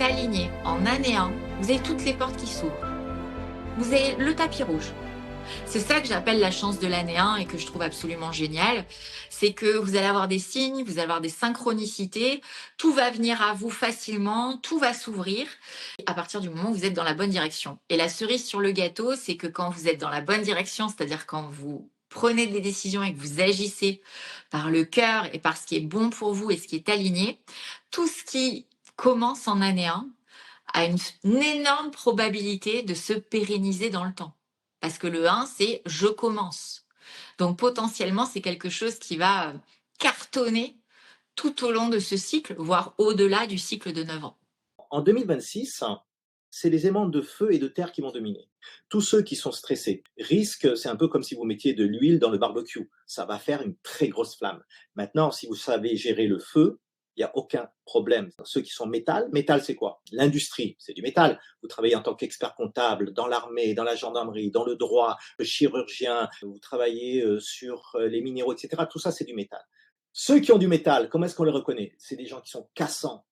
êtes aligné en année 1, vous avez toutes les portes qui s'ouvrent. Vous avez le tapis rouge. C'est ça que j'appelle la chance de l'année 1 et que je trouve absolument génial. C'est que vous allez avoir des signes, vous allez avoir des synchronicités, tout va venir à vous facilement, tout va s'ouvrir à partir du moment où vous êtes dans la bonne direction. Et la cerise sur le gâteau, c'est que quand vous êtes dans la bonne direction, c'est-à-dire quand vous prenez des décisions et que vous agissez par le cœur et par ce qui est bon pour vous et ce qui est aligné, tout ce qui commence en année 1 a une énorme probabilité de se pérenniser dans le temps. Parce que le 1, c'est je commence. Donc potentiellement, c'est quelque chose qui va cartonner tout au long de ce cycle, voire au-delà du cycle de 9 ans. En 2026, c'est les aimants de feu et de terre qui vont dominer. Tous ceux qui sont stressés risquent, c'est un peu comme si vous mettiez de l'huile dans le barbecue. Ça va faire une très grosse flamme. Maintenant, si vous savez gérer le feu, il n'y a aucun problème. Ceux qui sont métal, c'est quoi? L'industrie, c'est du métal. Vous travaillez en tant qu'expert comptable dans l'armée, dans la gendarmerie, dans le droit, le chirurgien, vous travaillez sur les minéraux, etc. Tout ça, c'est du métal. Ceux qui ont du métal, comment est-ce qu'on les reconnaît? C'est des gens qui sont cassants,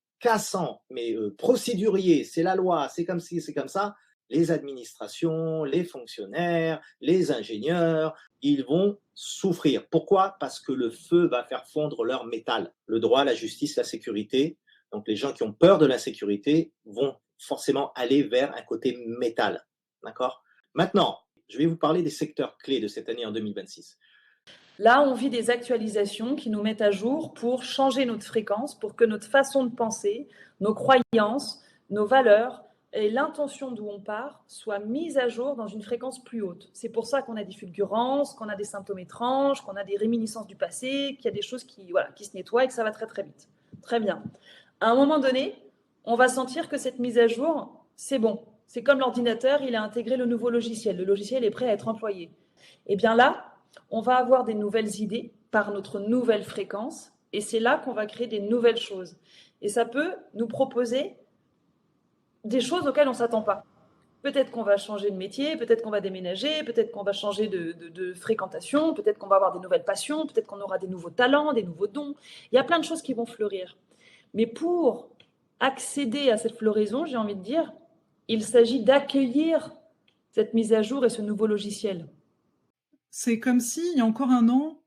mais procéduriers, c'est la loi, c'est comme ci, c'est comme ça. Les administrations, les fonctionnaires, les ingénieurs, ils vont souffrir. Pourquoi? Parce que le feu va faire fondre leur métal. Le droit, la justice, la sécurité. Donc les gens qui ont peur de l'insécurité vont forcément aller vers un côté métal. D'accord? Maintenant, je vais vous parler des secteurs clés de cette année en 2026. Là, on vit des actualisations qui nous mettent à jour pour changer notre fréquence, pour que notre façon de penser, nos croyances, nos valeurs et l'intention d'où on part soient mises à jour dans une fréquence plus haute. C'est pour ça qu'on a des fulgurances, qu'on a des symptômes étranges, qu'on a des réminiscences du passé, qu'il y a des choses qui se nettoient et que ça va très très vite. Très bien. À un moment donné, on va sentir que cette mise à jour, c'est bon. C'est comme l'ordinateur, il a intégré le nouveau logiciel. Le logiciel est prêt à être employé. Et bien là, on va avoir des nouvelles idées par notre nouvelle fréquence et c'est là qu'on va créer des nouvelles choses. Et ça peut nous proposer des choses auxquelles on ne s'attend pas. Peut-être qu'on va changer de métier, peut-être qu'on va déménager, peut-être qu'on va changer de fréquentation, peut-être qu'on va avoir des nouvelles passions, peut-être qu'on aura des nouveaux talents, des nouveaux dons. Il y a plein de choses qui vont fleurir. Mais pour accéder à cette floraison, j'ai envie de dire, il s'agit d'accueillir cette mise à jour et ce nouveau logiciel. C'est comme si, il y a encore un an,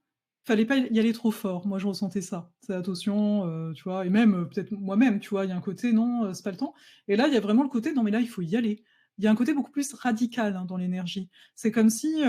fallait pas y aller trop fort. Moi, je ressentais ça. C'est attention, tu vois? Et même, peut-être moi-même, tu vois? Il y a un côté: «Non, c'est pas le temps» et là, il y a vraiment le côté: «Non, mais là, il faut y aller». Il y a un côté beaucoup plus radical, hein, dans l'énergie. C'est comme si,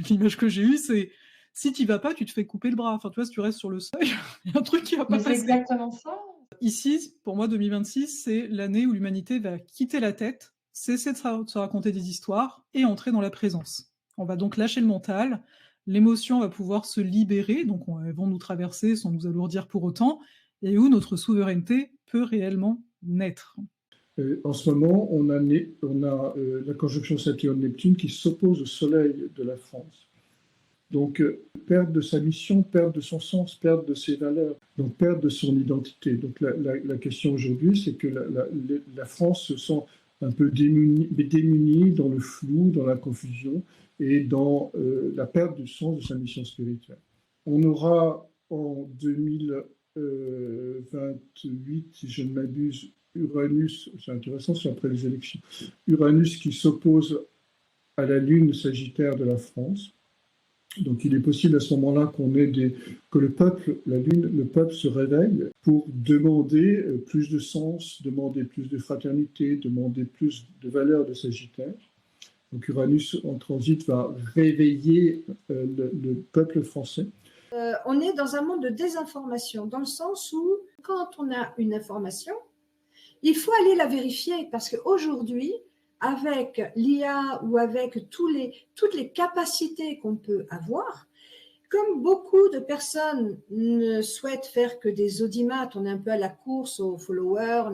l'image que j'ai eue, c'est si tu y vas pas, tu te fais couper le bras. Enfin, tu vois? Si tu restes sur le seuil, il y a un truc qui va pas Mais c'est passer. exactement ça. Ici, pour moi, 2026, c'est l'année où l'humanité va quitter la tête, cesser de se raconter des histoires et entrer dans la présence. On va donc lâcher le mental, l'émotion va pouvoir se libérer, donc elles vont nous traverser sans nous alourdir pour autant, et où notre souveraineté peut réellement naître. En ce moment, on a la conjonction Saturne-Neptune qui s'oppose au Soleil de la France. Donc, perte de sa mission, perte de son sens, perte de ses valeurs, donc perte de son identité. Donc, la question aujourd'hui, c'est que la France se sent un peu démunie dans le flou, dans la confusion et dans la perte du sens de sa mission spirituelle. On aura en 2028, si je ne m'abuse, Uranus, c'est intéressant, c'est après les élections, Uranus qui s'oppose à la Lune Sagittaire de la France. Donc il est possible à ce moment-là que le peuple, la Lune, le peuple se réveille pour demander plus de sens, demander plus de fraternité, demander plus de valeur de Sagittaire. Donc Uranus en transit va réveiller le peuple français. On est dans un monde de désinformation, dans le sens où quand on a une information, il faut aller la vérifier parce qu'aujourd'hui, avec l'IA ou avec toutes les capacités qu'on peut avoir, comme beaucoup de personnes ne souhaitent faire que des audimates, on est un peu à la course aux followers,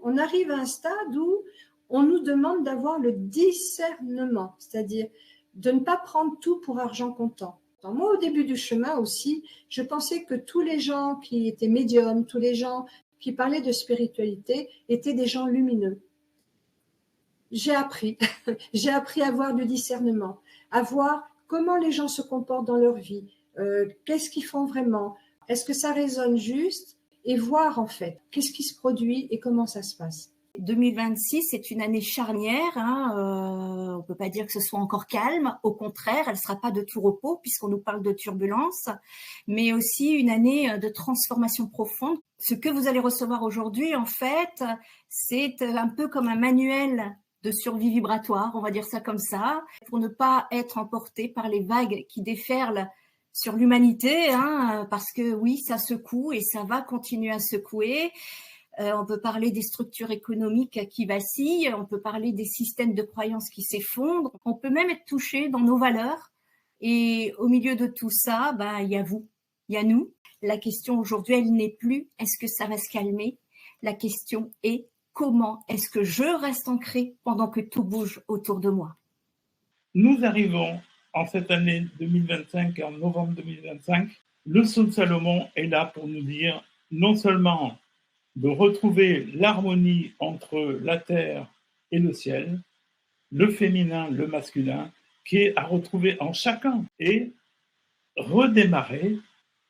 on arrive à un stade où on nous demande d'avoir le discernement, c'est-à-dire de ne pas prendre tout pour argent comptant. Moi, au début du chemin aussi, je pensais que tous les gens qui étaient médiums, tous les gens qui parlaient de spiritualité étaient des gens lumineux. J'ai appris à avoir du discernement, à voir comment les gens se comportent dans leur vie, qu'est-ce qu'ils font vraiment, est-ce que ça résonne juste, et voir en fait qu'est-ce qui se produit et comment ça se passe. 2026 est une année charnière, on ne peut pas dire que ce soit encore calme, au contraire, elle ne sera pas de tout repos puisqu'on nous parle de turbulence, mais aussi une année de transformation profonde. Ce que vous allez recevoir aujourd'hui, en fait, c'est un peu comme un manuel de survie vibratoire, on va dire ça comme ça, pour ne pas être emporté par les vagues qui déferlent sur l'humanité, parce que oui, ça secoue et ça va continuer à secouer. On peut parler des structures économiques qui vacillent, on peut parler des systèmes de croyances qui s'effondrent, on peut même être touché dans nos valeurs. Et au milieu de tout ça, il y a vous, il y a nous. La question aujourd'hui, elle n'est plus est-ce que ça va se calmer? La question est comment est-ce que je reste ancré pendant que tout bouge autour de moi? Nous arrivons en cette année 2025 et en novembre 2025. Le Sceau de Salomon est là pour nous dire non seulement de retrouver l'harmonie entre la terre et le ciel, le féminin, le masculin, qui est à retrouver en chacun et redémarrer,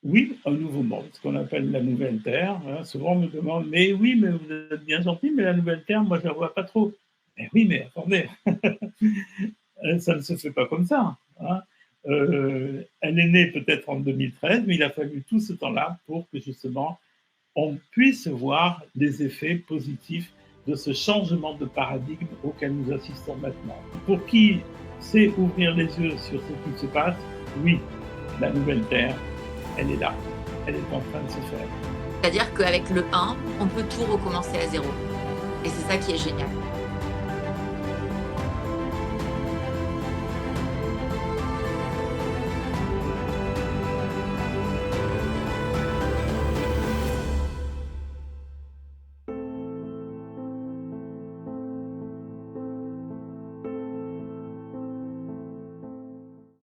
oui, un nouveau monde, ce qu'on appelle la nouvelle terre. Souvent on me demande, mais oui, mais vous êtes bien gentil, mais la nouvelle terre, moi je ne la vois pas trop. Mais oui, mais attendez, ça ne se fait pas comme ça. Elle est née peut-être en 2013, mais il a fallu tout ce temps-là pour que justement on puisse voir les effets positifs de ce changement de paradigme auquel nous assistons maintenant. Pour qui sait ouvrir les yeux sur ce qui se passe, oui, la nouvelle Terre, elle est là, elle est en train de se faire. C'est-à-dire qu'avec le 1, on peut tout recommencer à zéro. Et c'est ça qui est génial.